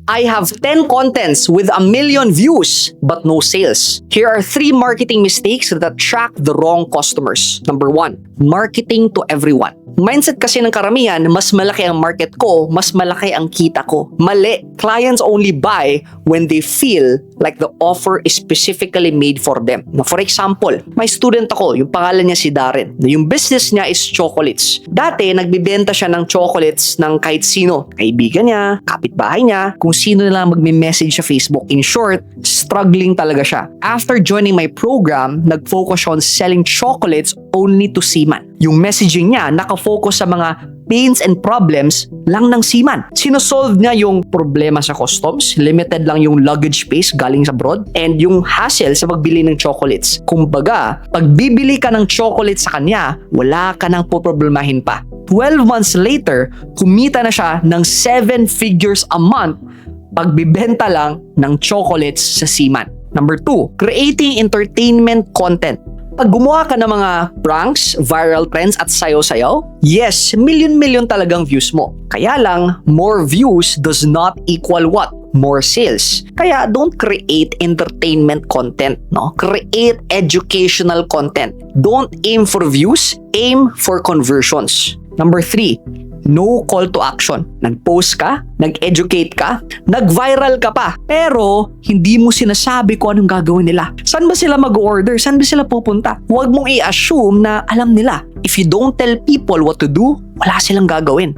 I have 10 contents with 1 million views but no sales. Here are 3 marketing mistakes that attract the wrong customers. Number 1, marketing to everyone. Mindset kasi ng karamihan, mas malaki ang market ko, mas malaki ang kita ko. Mali. Clients only buy when they feel like the offer is specifically made for them. Now, for example, may student ako, yung pangalan niya si Darren. Yung business niya is chocolates. Dati, nagbibenta siya ng chocolates ng kahit sino. Kaibigan niya, kapitbahay niya, kung sino na lang magme-message sa Facebook. In short, struggling talaga siya. After joining my program, nag-focus siya on selling chocolates only to seaman. Yung messaging niya, nakafocus sa mga pains and problems lang ng seaman. Sinosolve niya yung problema sa customs, limited lang yung luggage space galing sa abroad, and yung hassle sa pagbili ng chocolates. Kumbaga, pag bibili ka ng chocolates sa kanya, wala ka nang poproblemahin pa. 12 months later, kumita na siya ng 7 figures a month pagbibenta lang ng chocolates sa seaman. Number 2, creating entertainment content. Pag gumawa ka ng mga pranks, viral trends at sayaw-sayaw, yes, million talagang views mo. Kaya lang, more views does not equal what? More sales. Kaya don't create entertainment content, no? Create educational content. Don't aim for views, aim for conversions. Number 3, no call to action. Nag-post ka, nag-educate ka, nag-viral ka pa, pero hindi mo sinasabi kung anong gagawin nila. Saan ba sila mag-order? Saan ba sila pupunta? Huwag mong i-assume na alam nila. If you don't tell people what to do, wala silang gagawin.